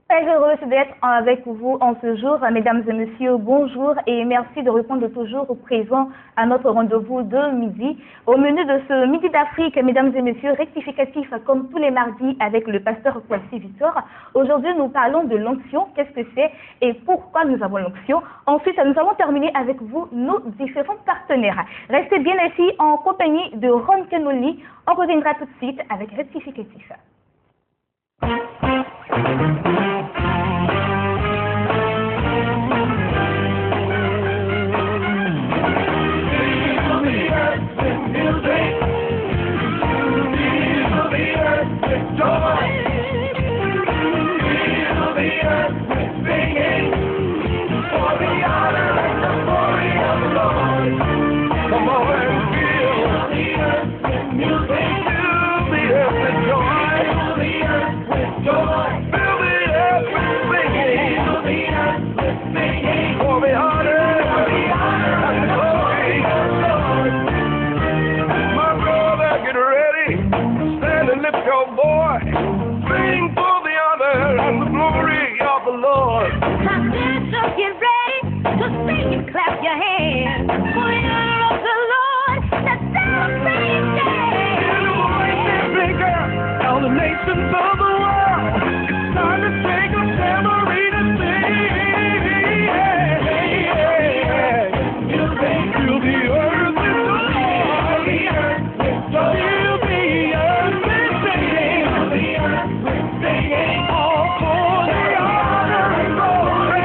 Très heureuse d'être avec vous en ce jour, mesdames et messieurs, bonjour et merci de répondre toujours présent à notre rendez-vous de midi. Au menu de ce Midi d'Afrique, mesdames et messieurs, rectificatif comme tous les mardis avec le pasteur Kwasi Victor. Aujourd'hui, nous parlons de l'onction, qu'est-ce que c'est et pourquoi nous avons l'onction. Ensuite, nous allons terminer avec vous nos différents partenaires. Restez bien ici en compagnie de Ron Kenoli. On reviendra tout de suite avec rectificatif. Clap your hands for the honor of the Lord. Let's celebrate today. All the nations of the world, it's time to take a tambourine and sing. Fill the earth with joy. Fill the earth with singing. All for the honor and glory.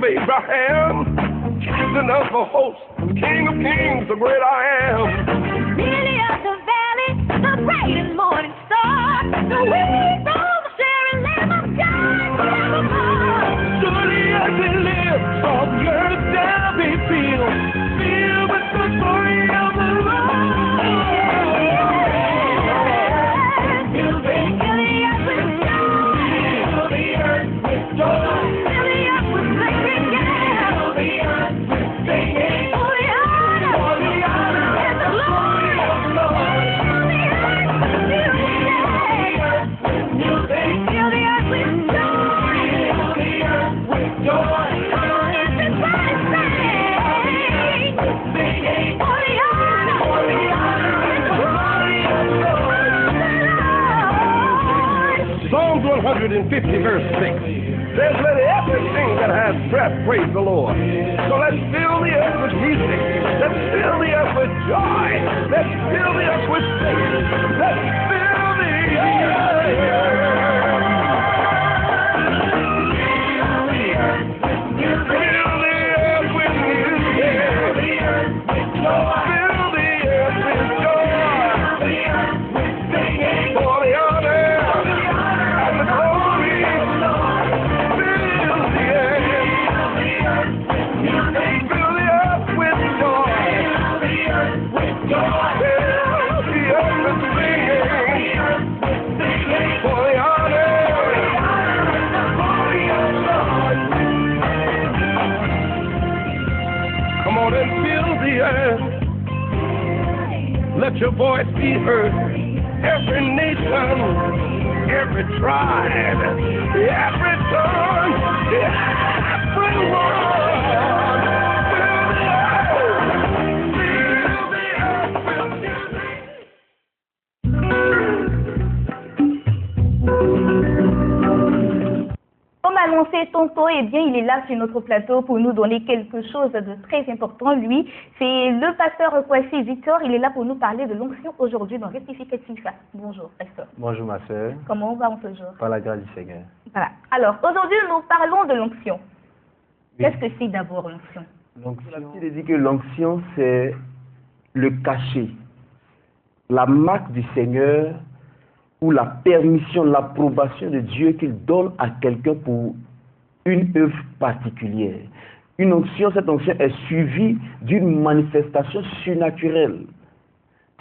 Abraham, captain of the host, King of kings, the great I am. Lily of the valley, the bright and morning star, the wings of the Sharon, Lamb of God, forevermore. Surely as we live, all the earth shall be filled with the glory of the Lord. Fill the earth with joy. Fill the earth with joy. Psalms 150 verse 6 says, let everything that has breath praise the Lord. So let's fill the earth with music. Let's fill the earth with joy. Let's fill the earth with singing. Let's fill the earth. Fill the earth with music. Fill the earth with joy. Fill the earth with joy. For the honor. Let your voice be heard. Every nation, every tribe, every tongue, everyone. Comme annoncé tantôt, eh bien, il est là sur notre plateau pour nous donner quelque chose de très important. Lui, c'est le pasteur Kwasi Victor. Il est là pour nous parler de l'onction aujourd'hui dans Rectificatif. Bonjour, pasteur. Bonjour, ma soeur. Comment on va en ce jour? Par la grâce du Seigneur. Voilà. Alors, aujourd'hui, nous parlons de l'onction. Oui. Qu'est-ce que c'est d'abord l'onction? L'onction, il dit que l'onction, c'est le cachet, la marque du Seigneur ou la permission, l'approbation de Dieu qu'il donne à quelqu'un pour une œuvre particulière. Une onction, cette onction est suivie d'une manifestation surnaturelle,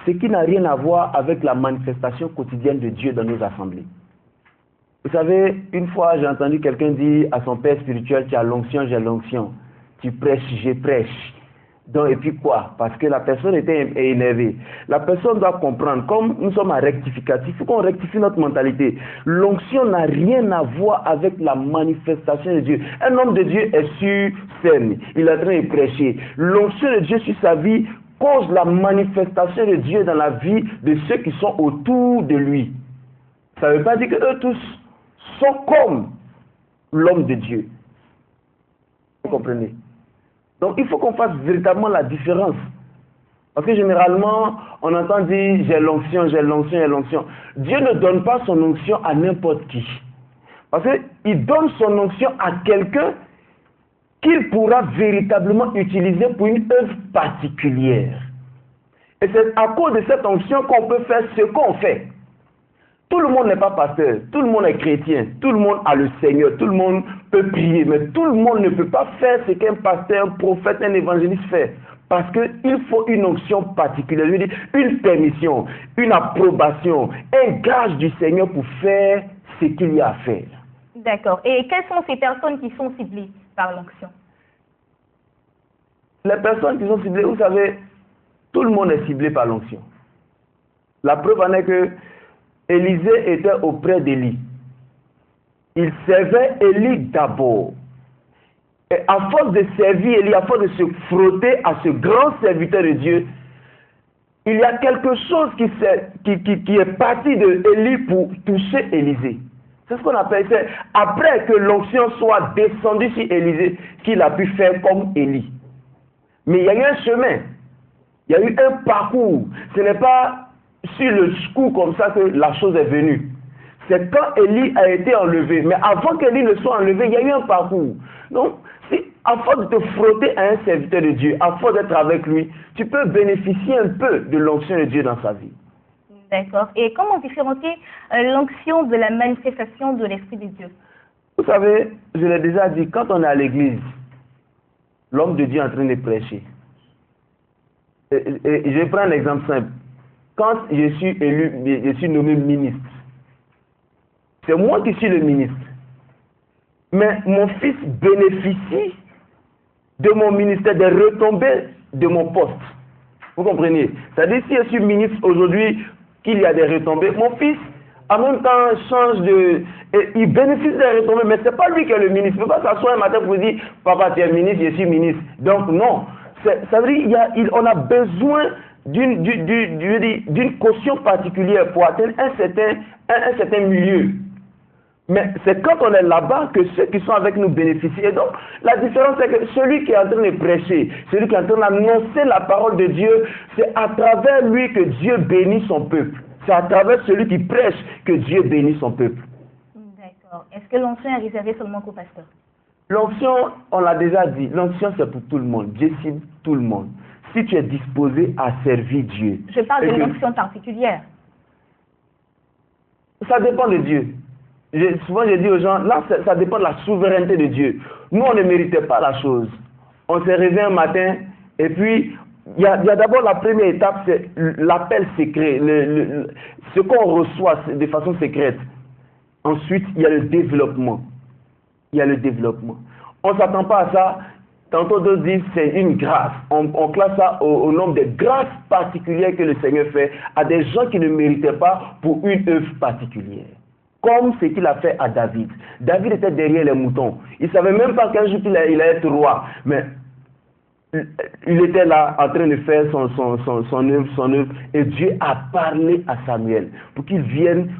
ce qui n'a rien à voir avec la manifestation quotidienne de Dieu dans nos assemblées. Vous savez, une fois j'ai entendu quelqu'un dire à son père spirituel, tu as l'onction, j'ai l'onction, tu prêches, je prêche. Donc, et puis quoi? Parce que la personne était énervée. La personne doit comprendre, comme nous sommes à rectificatif, il faut qu'on rectifie notre mentalité. L'onction n'a rien à voir avec la manifestation de Dieu. Un homme de Dieu est sur scène, il est en train de prêcher. L'onction de Dieu sur sa vie cause la manifestation de Dieu dans la vie de ceux qui sont autour de lui. Ça ne veut pas dire qu'eux tous sont comme l'homme de Dieu. Vous comprenez? Donc il faut qu'on fasse véritablement la différence. Parce que généralement, on entend dire j'ai l'onction, j'ai l'onction, j'ai l'onction. Dieu ne donne pas son onction à n'importe qui. Parce qu'il donne son onction à quelqu'un qu'il pourra véritablement utiliser pour une œuvre particulière. Et c'est à cause de cette onction qu'on peut faire ce qu'on fait. Tout le monde n'est pas pasteur, tout le monde est chrétien, tout le monde a le Seigneur, tout le monde peut prier, mais tout le monde ne peut pas faire ce qu'un pasteur, un prophète, un évangéliste fait. Parce qu'il faut une onction particulière, je veux dire, une permission, une approbation, un gage du Seigneur pour faire ce qu'il y a à faire. D'accord. Et quelles sont ces personnes qui sont ciblées par l'onction? Les personnes qui sont ciblées, vous savez, tout le monde est ciblé par l'onction. La preuve en est que Élisée était auprès d'Élie. Il servait Élie d'abord. Et à force de servir Élie, à force de se frotter à ce grand serviteur de Dieu, il y a quelque chose qui est parti de Élie pour toucher Élisée. C'est ce qu'on appelle ça. Après que l'onction soit descendue sur Élisée, qu'il a pu faire comme Élie. Mais il y a eu un chemin. Il y a eu un parcours. Ce n'est pas sur le coup comme ça que la chose est venue. C'est quand Élie a été enlevé. Mais avant qu'Élie ne soit enlevé, il y a eu un parcours. Donc, à force de te frotter à un serviteur de Dieu, à force d'être avec lui, tu peux bénéficier un peu de l'onction de Dieu dans sa vie. D'accord. Et comment différencier l'onction de la manifestation de l'Esprit de Dieu? Vous savez, je l'ai déjà dit, quand on est à l'église, l'homme de Dieu est en train de prêcher. Et je vais prendre un exemple simple. Quand je suis élu, je suis nommé ministre. C'est moi qui suis le ministre. Mais mon fils bénéficie de mon ministère, des retombées de mon poste. Vous comprenez? C'est-à-dire, si je suis ministre aujourd'hui, qu'il y a des retombées, mon fils, en même temps, change de... il bénéficie des retombées, mais ce n'est pas lui qui est le ministre. Il ne peut pas s'asseoir un matin pour dire, papa, tu es ministre, je suis ministre. Donc, non. Ça veut dire on a besoin d'une caution particulière pour atteindre un certain milieu. Mais c'est quand on est là-bas que ceux qui sont avec nous bénéficient. Et donc, la différence, c'est que celui qui est en train de prêcher, celui qui est en train d'annoncer la parole de Dieu, c'est à travers lui que Dieu bénit son peuple. C'est à travers celui qui prêche que Dieu bénit son peuple. D'accord. Est-ce que l'onction est réservée seulement qu'aux pasteurs? L'onction, on l'a déjà dit, l'onction c'est pour tout le monde. Dieu cible tout le monde. Si tu es disposé à servir Dieu. Je parle de l'onction particulière. Ça dépend de Dieu. Souvent je dis aux gens, là ça dépend de la souveraineté de Dieu. Nous on ne méritait pas la chose. On s'est réveillé un matin et puis il y a d'abord la première étape, c'est l'appel secret, ce qu'on reçoit de façon secrète. Ensuite il y a le développement. Il y a le développement. On ne s'attend pas à ça. Tantôt d'autres disent c'est une grâce. On classe ça au nombre de grâces particulières que le Seigneur fait à des gens qui ne méritaient pas pour une œuvre particulière. Comme ce qu'il a fait à David. David était derrière les moutons. Il ne savait même pas qu'un jour il allait être roi. Mais il était là en train de faire son œuvre. Et Dieu a parlé à Samuel pour qu'il vienne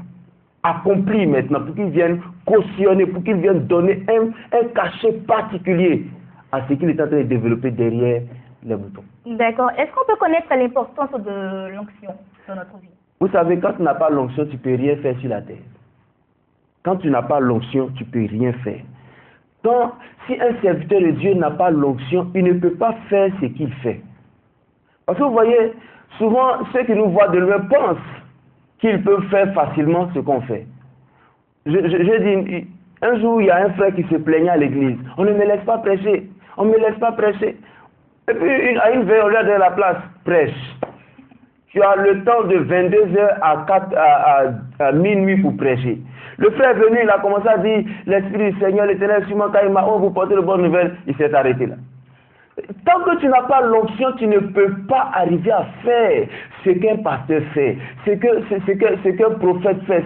accomplir maintenant, pour qu'il vienne cautionner, pour qu'il vienne donner un cachet particulier à ce qu'il est en train de développer derrière les moutons. D'accord. Est-ce qu'on peut connaître l'importance de l'onction dans notre vie? Vous savez, quand tu n'as pas l'onction, tu ne peux rien faire sur la terre. Quand tu n'as pas l'onction, tu ne peux rien faire. Donc, si un serviteur de Dieu n'a pas l'onction, il ne peut pas faire ce qu'il fait. Parce que vous voyez, souvent, ceux qui nous voient de loin pensent qu'ils peuvent faire facilement ce qu'on fait. Je dis, un jour, il y a un frère qui se plaignait à l'église. On ne me laisse pas prêcher. On ne me laisse pas prêcher. Et puis, à une veille, on lui a donné la place. Prêche. Tu as le temps de 22h à minuit pour prêcher. Le frère est venu, il a commencé à dire, l'Esprit du Seigneur, l'Éternel, sur moi, quand il m'a dit, vous portez de bonnes nouvelles, il s'est arrêté là. Tant que tu n'as pas l'onction, tu ne peux pas arriver à faire ce qu'un pasteur fait, ce qu'un prophète fait,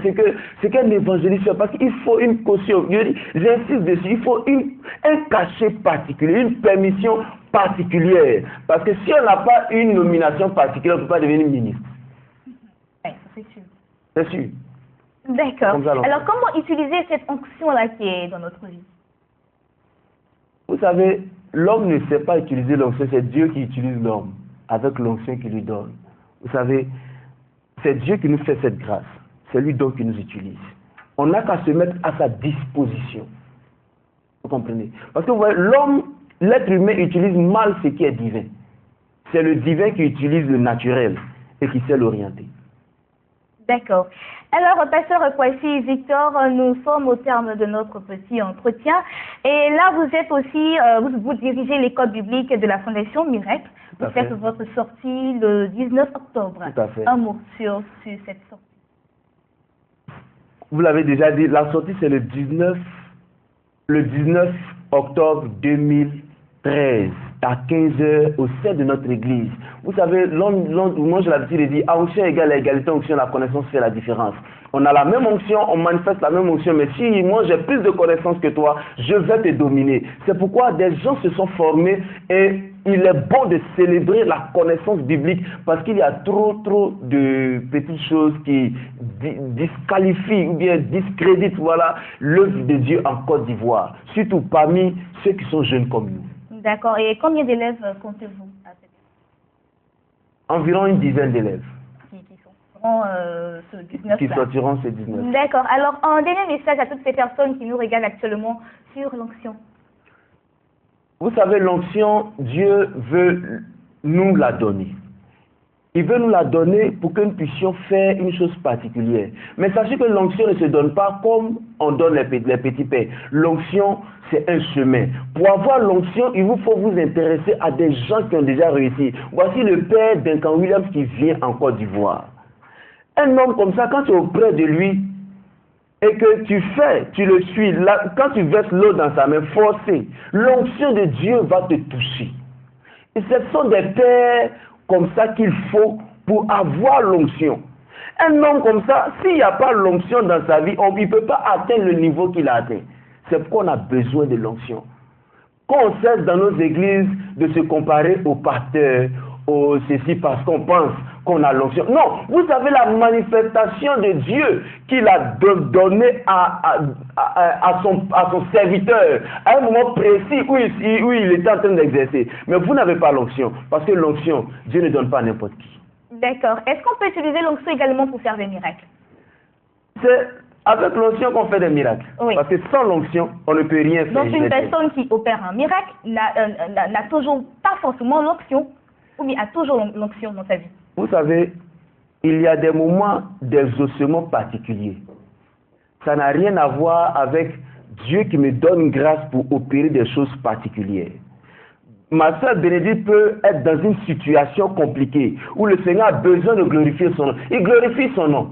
ce qu'un évangéliste fait. Parce qu'il faut une caution, j'insiste dessus, il faut un cachet particulier, une permission particulière. Parce que si on n'a pas une nomination particulière, on ne peut pas devenir ministre. Oui, c'est sûr. C'est sûr. D'accord. Alors, comment utiliser cette onction-là qui est dans notre vie? Vous savez, l'homme ne sait pas utiliser l'onction, c'est Dieu qui utilise l'homme avec l'onction qu'il lui donne. Vous savez, c'est Dieu qui nous fait cette grâce. C'est lui donc qui nous utilise. On n'a qu'à se mettre à sa disposition. Vous comprenez? Parce que vous voyez, l'être humain utilise mal ce qui est divin. C'est le divin qui utilise le naturel et qui sait l'orienter. D'accord. Alors, pasteur Kwasi Victor, nous sommes au terme de notre petit entretien. Et là, vous êtes aussi, vous dirigez l'école biblique de la Fondation Miracle. Vous faites votre sortie le 19 octobre. Tout à fait. Un mot sur cette sortie. Vous l'avez déjà dit, la sortie c'est le 19 octobre 2013 à 15h au sein de notre église. Vous savez, moi j'ai l'habitude de dire, onction égale à égalité, onction, la connaissance fait la différence. On a la même onction, on manifeste la même onction, mais si moi j'ai plus de connaissances que toi, je vais te dominer. C'est pourquoi des gens se sont formés et il est bon de célébrer la connaissance biblique parce qu'il y a trop de petites choses qui disqualifient ou bien discréditent l'œuvre de Dieu en Côte d'Ivoire, surtout parmi ceux qui sont jeunes comme nous. D'accord. Et combien d'élèves comptez-vous à cette école? Environ une dizaine d'élèves. Qui sortiront ce 19. D'accord. Alors, un dernier message à toutes ces personnes qui nous regardent actuellement sur l'onction. Vous savez, l'onction, Dieu veut nous la donner. Il veut nous la donner pour que nous puissions faire une chose particulière. Mais sachez que l'onction ne se donne pas comme on donne les petits pains. L'onction, c'est un chemin. Pour avoir l'onction, il vous faut vous intéresser à des gens qui ont déjà réussi. Voici le père Duncan Williams qui vient en Côte d'Ivoire. Un homme comme ça, quand tu es auprès de lui et que tu le suis, là, quand tu verses l'eau dans sa main, forcée, l'onction de Dieu va te toucher. Et ce sont des pères comme ça qu'il faut pour avoir l'onction. Un homme comme ça, s'il n'y a pas l'onction dans sa vie, il ne peut pas atteindre le niveau qu'il a atteint. C'est pourquoi on a besoin de l'onction. Quand on cesse dans nos églises de se comparer aux pasteurs, aux ceci parce qu'on pense qu'on a l'onction. Non, vous savez la manifestation de Dieu qu'il a donné à son serviteur à un moment précis où il était en train d'exercer. Mais vous n'avez pas l'onction, parce que l'onction, Dieu ne donne pas à n'importe qui. D'accord. Est-ce qu'on peut utiliser l'onction également pour faire des miracles? C'est avec l'onction qu'on fait des miracles. Oui. Parce que sans l'onction, on ne peut rien faire. Donc une personne qui opère un miracle n'a toujours pas forcément l'onction, ou bien a toujours l'onction dans sa vie. Vous savez, il y a des moments d'exaucement particuliers. Ça n'a rien à voir avec Dieu qui me donne grâce pour opérer des choses particulières. Ma soeur Bénédicte peut être dans une situation compliquée où le Seigneur a besoin de glorifier son nom. Il glorifie son nom.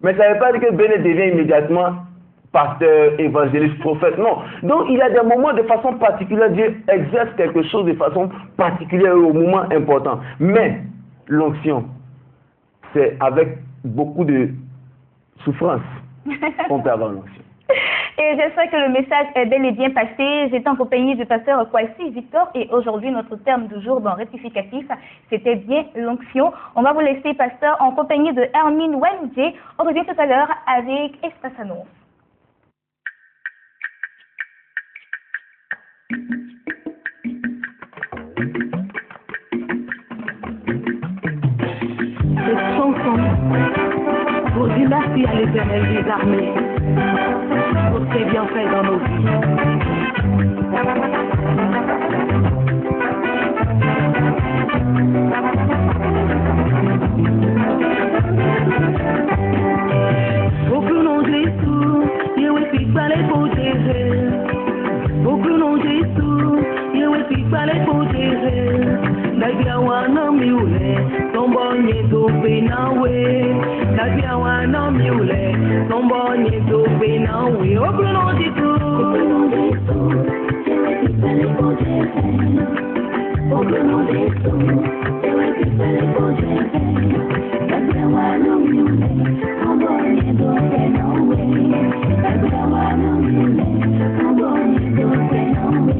Mais ça ne veut pas dire que Bénédicte devient immédiatement pasteur, évangéliste, prophète. Non. Donc il y a des moments de façon particulière, Dieu exerce quelque chose de façon particulière au moment important. Mais l'onction, c'est avec beaucoup de souffrance qu'on peut avoir l'onction. Et j'espère que le message est bel et bien passé. J'étais en compagnie du pasteur Kwasi Victor et aujourd'hui notre terme du jour dans rectificatif, c'était bien l'onction. On va vous laisser, pasteur, en compagnie de Hermine Wendier. On revient tout à l'heure avec Espace Annonce. Cette chanson pour dire merci à l'Éternel des armées pour ses bienfaits dans nos vies. fallait protéger. Nabiawana miule, tombonye dope nawe. Nabiawana miule, tombonye dope nawe. Au plus long du tout, c'est vrai qu'il fallait protéger. Au plus long du tout, c'est vrai qu'il fallait protéger. Nabiawana miule, tombonye dope nawe. Nabiawana miule, tombonye dope nawe.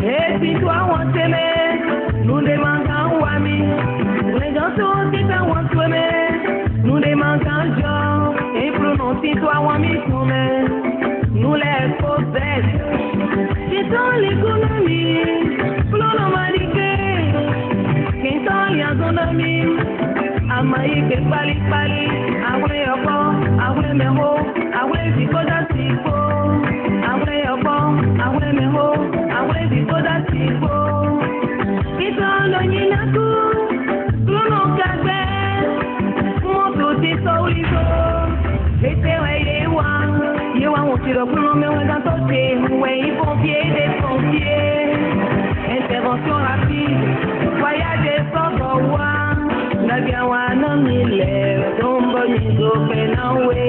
Et puis toi on t'aimait, nous demandons amis. Les gens sont aussi on t'aimait, nous demandons gens. Et pour nous si toi on m'y nous les possèdes. C'est dans l'économie, pour nous mariquer. Qui sont les économies, à maïke pali, awe yoko, awe meho, awe vikoda siko. Awe yoko, awe meho, awe vikoda siko. Qui sont les ninaku, pour nous caber, mon petit solido. Yewa utilo kuno mewe dantote, ouais pompiers des pompiers. Intervention rapide, voyage sans revoir. Nabiawana mile, tombo nizo penawe.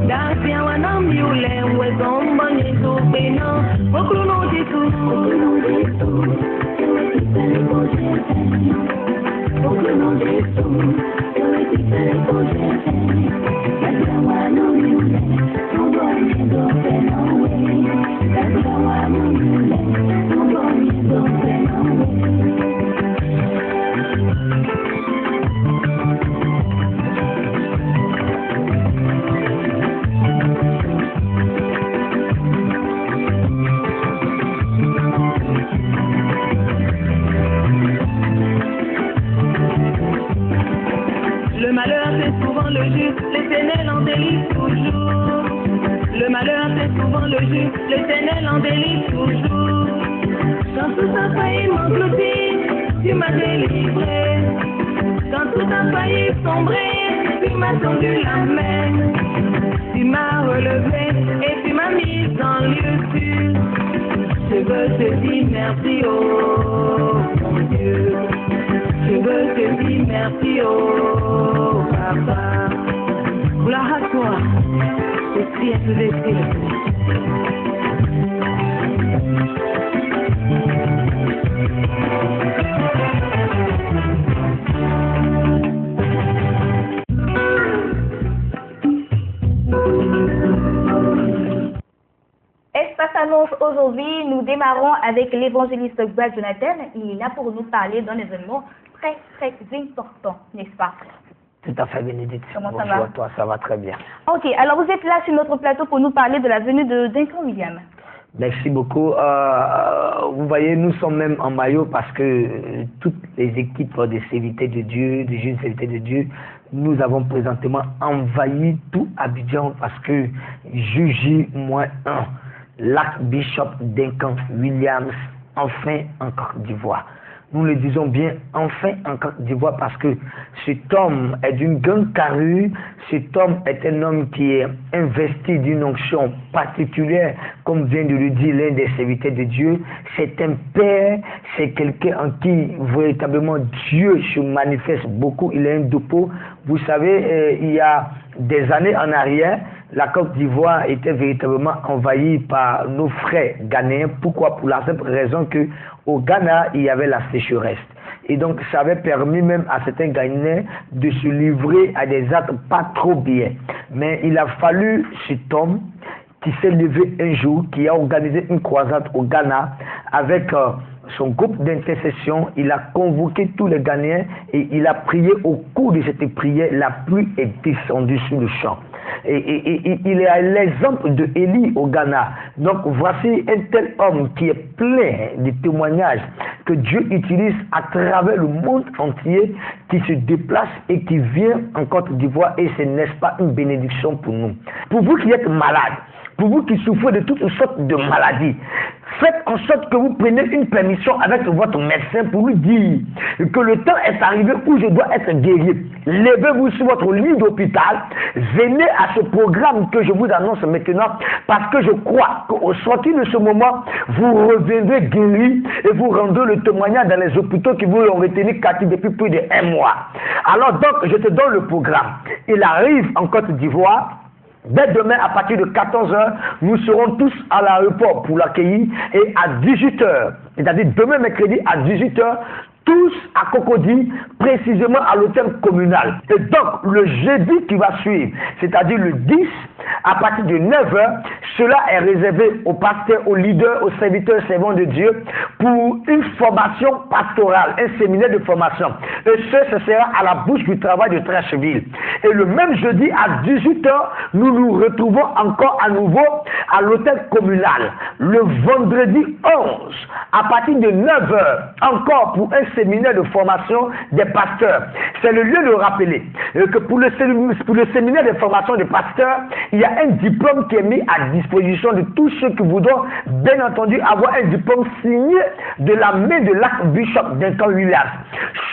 Nabiawana mile, we tombo nizo pena. Okuno ditu, c'est vrai qu'il fallait protéger. Okuno ditu, c'est vrai qu'il fallait protéger. Nabiawana mile, tombo nizo penawe. Nabiawana mile, tombo nizo penawe. Le malheur c'est souvent le juste, l'Éternel en délivre toujours. Le malheur c'est souvent le juste, l'Éternel en délivre toujours. Quand tout a failli m'engloutir, tu m'as délivré. Quand tout a failli sombrer, tu m'as tendu la main. Tu m'as relevé et tu m'as mis en lieu sûr. Je veux te dire merci, oh mon Dieu. Je veux te dire merci, oh papa. Gloire à toi, aussi à tous les Espace Annonce aujourd'hui, nous démarrons avec l'évangéliste Brad Jonathan. Il est là pour nous parler d'un événement très important, n'est-ce pas? Tout à fait, Bénédicte. Comment bonjour ça va? À toi, ça va très bien. Ok, alors vous êtes là sur notre plateau pour nous parler de la venue de Duncan Williams. Merci beaucoup. Vous voyez, nous sommes même en maillot parce que toutes les équipes des serviteurs de Dieu, des jeunes serviteurs de Dieu, nous avons présentement envahi tout Abidjan parce que JJ-1, l'archbishop Duncan Williams, enfin en Côte d'Ivoire. Nous le disons bien, enfin en Côte d'Ivoire, parce que cet homme est d'une grande carrure, cet homme est un homme qui est investi d'une onction particulière, comme vient de le dire l'un des serviteurs de Dieu. C'est un père, c'est quelqu'un en qui véritablement Dieu se manifeste beaucoup. Il est un dépôt. Vous savez, il y a des années en arrière, la Côte d'Ivoire était véritablement envahie par nos frères ghanéens. Pourquoi? Pour la simple raison que au Ghana, il y avait la sécheresse. Et donc, ça avait permis même à certains Ghanéens de se livrer à des actes pas trop bien. Mais il a fallu cet homme qui s'est levé un jour, qui a organisé une croisade au Ghana avec son groupe d'intercession, il a convoqué tous les Ghanéens et il a prié. Au cours de cette prière, la pluie est descendue sur le champ. Et il est à l'exemple de Élie au Ghana. Donc voici un tel homme qui est plein de témoignages que Dieu utilise à travers le monde entier, qui se déplace et qui vient en Côte d'Ivoire, et ce n'est pas une bénédiction pour nous. Pour vous qui êtes malades, pour vous qui souffrez de toutes sortes de maladies, faites en sorte que vous preniez une permission avec votre médecin pour lui dire que le temps est arrivé où je dois être guéri. Levez-vous sur votre lit d'hôpital, venez à ce programme que je vous annonce maintenant, parce que je crois qu'au sortir de ce moment, vous reviendrez guéri et vous rendrez le témoignage dans les hôpitaux qui vous ont retenu captif depuis plus d'1 mois. Alors donc, je te donne le programme. Il arrive en Côte d'Ivoire. Dès demain, à partir de 14 h, nous serons tous à l'aéroport pour l'accueillir, et à 18 h, c'est-à-dire demain mercredi à 18 h, tous à Cocody, précisément à l'hôtel communal. Et donc, le jeudi qui va suivre, c'est-à-dire le 10, à partir de 9 h, cela est réservé aux pasteurs, aux leaders, aux serviteurs, servants de Dieu, pour une formation pastorale, un séminaire de formation. Et ce sera à la bouche du travail de Trècheville. Et le même jeudi à 18 h, nous nous retrouvons encore à nouveau à l'hôtel communal. Le vendredi 11, à partir de 9 h, encore pour un séminaire de formation des pasteurs. C'est le lieu de rappeler que pour le séminaire de formation des pasteurs, il y a un diplôme qui est mis à disposition de tous ceux qui voudront, bien entendu, avoir un diplôme signé de la main de l'archbishop Duncan Williams.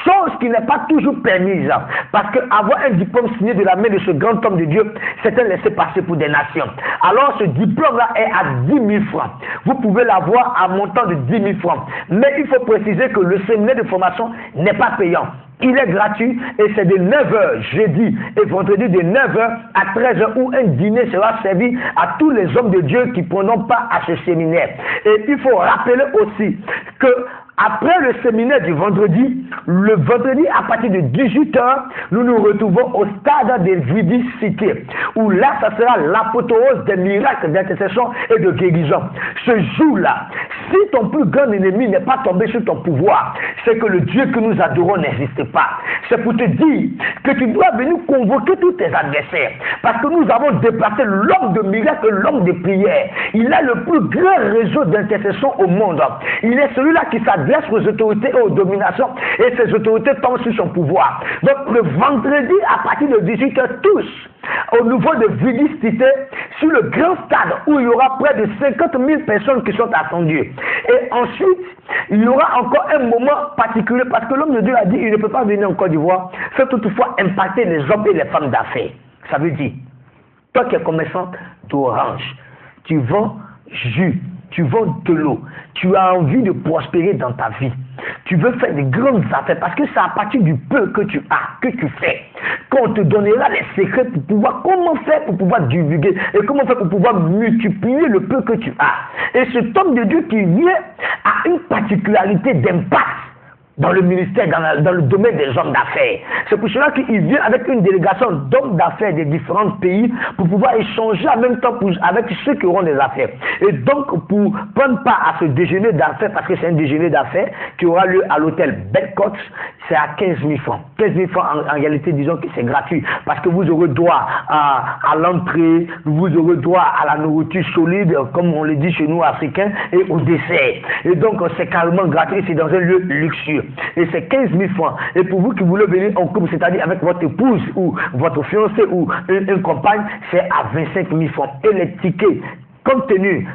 Chose qui n'est pas toujours permise, parce qu'avoir un diplôme signé de la main de ce grand homme de Dieu, c'est un laisser-passer pour des nations. Alors ce diplôme-là est à 10 000 francs. Vous pouvez l'avoir à montant de 10 000 francs. Mais il faut préciser que le séminaire de formation n'est pas payant. Il est gratuit et c'est de 9 h jeudi et vendredi de 9 h à 13 h où un dîner sera servi à tous les hommes de Dieu qui ne prendront pas à ce séminaire. Et il faut rappeler aussi que après le séminaire du vendredi, le vendredi à partir de 18 h, nous nous retrouvons au stade de Vidi Cité, où là, ça sera l'apothéose des miracles d'intercession et de guérison. Ce jour-là, si ton plus grand ennemi n'est pas tombé sur ton pouvoir, c'est que le Dieu que nous adorons n'existe pas. C'est pour te dire que tu dois venir convoquer tous tes adversaires, parce que nous avons déplacé l'homme de miracles, l'homme de prière. Il a le plus grand réseau d'intercession au monde. Il est celui-là qui s'adresse aux autorités et aux dominations, et ces autorités tombent sur son pouvoir. Donc le vendredi à partir de 18 h, tous au niveau de Vidi Cité, sur le grand stade où il y aura près de 50 000 personnes qui sont attendues. Et ensuite, il y aura encore un moment particulier, parce que l'homme de Dieu a dit qu'il ne peut pas venir en Côte d'Ivoire, sans toutefois impacter les hommes et les femmes d'affaires. Ça veut dire, toi qui es commerçant d'orange, tu vends jus, tu vends de l'eau, tu as envie de prospérer dans ta vie, tu veux faire des grandes affaires, parce que c'est à partir du peu que tu as, que tu fais, qu'on te donnera les secrets pour pouvoir, comment faire pour pouvoir divulguer, et comment faire pour pouvoir multiplier le peu que tu as. Et cet homme de Dieu qui vient a une particularité d'impact dans le ministère, dans le domaine des hommes d'affaires. C'est pour cela qu'il vient avec une délégation d'hommes d'affaires des différents pays pour pouvoir échanger en même temps avec ceux qui auront des affaires. Et donc, pour prendre part à ce déjeuner d'affaires, parce que c'est un déjeuner d'affaires qui aura lieu à l'hôtel Belcox, c'est à 15 000 francs. 15 000 francs, en réalité, disons que c'est gratuit, parce que vous aurez droit à l'entrée, vous aurez droit à la nourriture solide, comme on le dit chez nous, africains, et au dessert. Et donc, c'est carrément gratuit, c'est dans un lieu luxueux. Et c'est 15 000 francs. Et pour vous qui voulez venir en couple, c'est-à-dire avec votre épouse ou votre fiancé ou une compagne, c'est à 25 000 francs. Et les tickets, compte tenu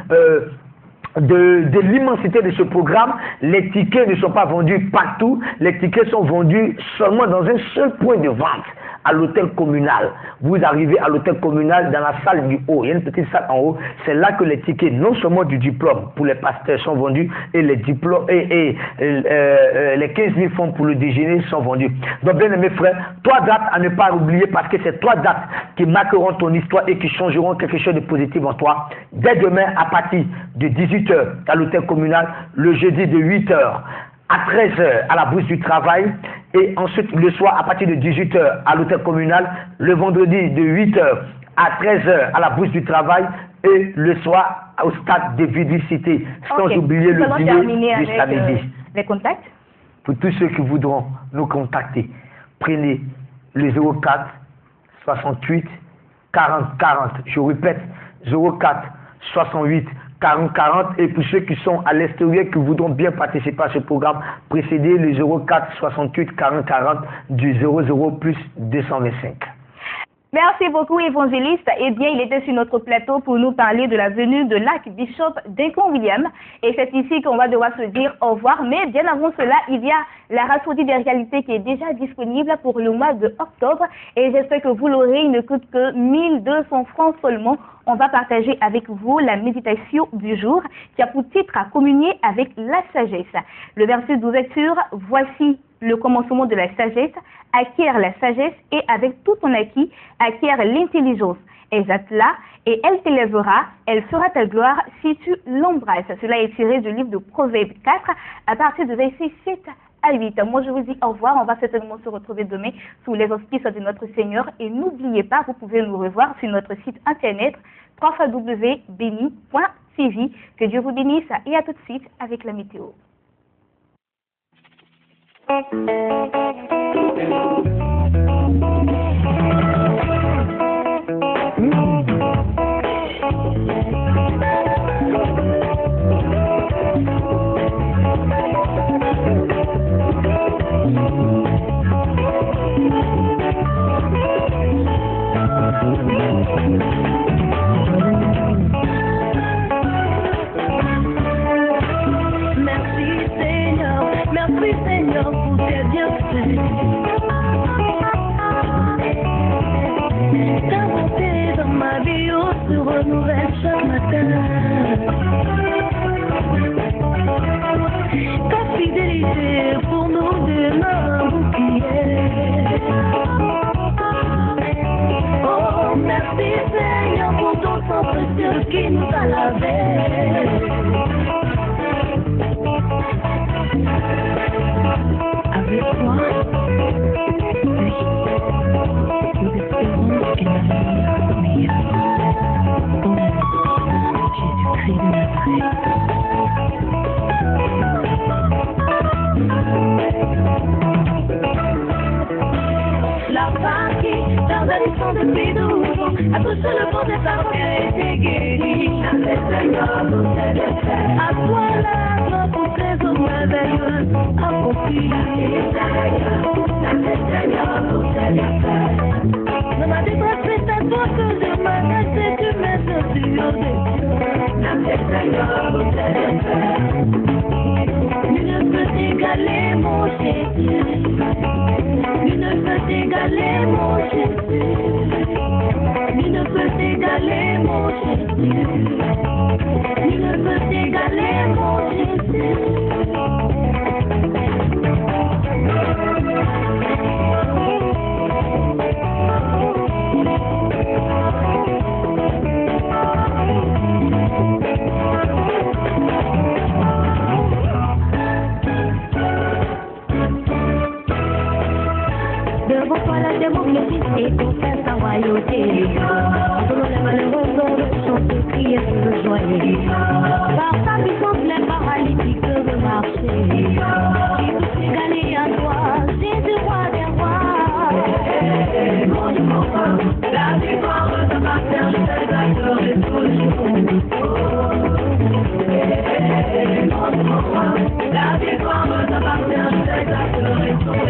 de l'immensité de ce programme, les tickets ne sont pas vendus partout. Les tickets sont vendus seulement dans un seul point de vente, à l'hôtel communal. Vous arrivez à l'hôtel communal dans la salle du haut. Il y a une petite salle en haut. C'est là que les tickets, non seulement du diplôme pour les pasteurs, sont vendus, et les diplômes et les 15 000 francs pour le déjeuner sont vendus. Donc, bien aimés frères, 3 dates à ne pas oublier, parce que c'est 3 dates qui marqueront ton histoire et qui changeront quelque chose de positif en toi. Dès demain, à partir de 18 h à l'hôtel communal, le jeudi de 8 h à 13 h à la bourse du travail, et ensuite le soir à partir de 18 h à l'hôtel communal, le vendredi de 8 h à 13 h à la bourse du travail, et le soir au stade de Vidicité, sans Ok. oublier Nous le allons dîner terminer du avec samedi. les contacts. Pour tous ceux qui voudront nous contacter, prenez le 04 68 40 40. Je répète, 04 68 40 40. Et pour ceux qui sont à l'extérieur, qui voudront bien participer à ce programme, précédez le 04 68 40 40 du 00 plus 225. Merci beaucoup, évangéliste. Eh bien, il était sur notre plateau pour nous parler de la venue de l'archbishop Duncan Williams. Et c'est ici qu'on va devoir se dire au revoir. Mais bien avant cela, il y a la rhapsodie des réalités qui est déjà disponible pour le mois de octobre. Et j'espère que vous l'aurez. Il ne coûte que 1200 francs seulement. On va partager avec vous la méditation du jour qui a pour titre à communier avec la sagesse. Le verset d'ouverture, voici le commencement de la sagesse, acquiert la sagesse et avec tout ton acquis, acquiert l'intelligence. Exact là, et elle t'élèvera, elle fera ta gloire si tu l'embrasses. Cela est tiré du livre de Proverbes 4 à partir de versets 7 à 8. Moi je vous dis au revoir, on va certainement se retrouver demain sous les auspices de notre Seigneur et n'oubliez pas, vous pouvez nous revoir sur notre site internet www.beni.tv. Que Dieu vous bénisse et à tout de suite avec la météo. Merci Seigneur pour tes bienfaits. Ta bonté dans ma vie se renouvelle chaque matin. Ta fidélité pour nous demeure un bouclier. Oh, merci Seigneur pour ton sang précieux qui nous a lavés. Avec toi, oui, nous espérons un avenir meilleur. Au nom de Jésus-Christ de Nazareth. La femme qui perdait le sang depuis 12 ans a touché le fond des femmes et a été guérie. À toi la gloire pour tes œuvres merveilleuses accomplies. Dans ma détresse, c'est à toi que je m'adresse et tu m'aides sur des Nul ne peut égaler mon Jésus. Nul ne peut égaler mon Jésus. Nul ne peut égaler mon Jésus. Nul ne peut égaler mon Jésus. Devant toi la démocratie et confesse ta royauté. Selon les malheureux chantent, crier sous le joyer. Par ta puissance les paralytiques peuvent marcher. Qui peut s'égaler à toi, Jésus roi des rois. Mon immortel, la victoire t'appartient, je t'adorerai toujours. Mon immortel, la victoire t'appartient, je t'adorerai toujours.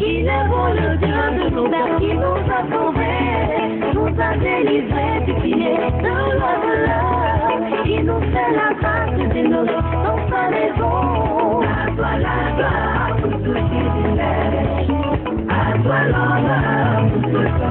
Il est bon le Dieu de nos pères qui nous a sauvés, nous a délivrés du pied de l'oiseleur. Il nous fait la grâce d'innover dans sa maison. À toi la gloire pour tout ce qui t'élève, à toi l'honneur pour tout ce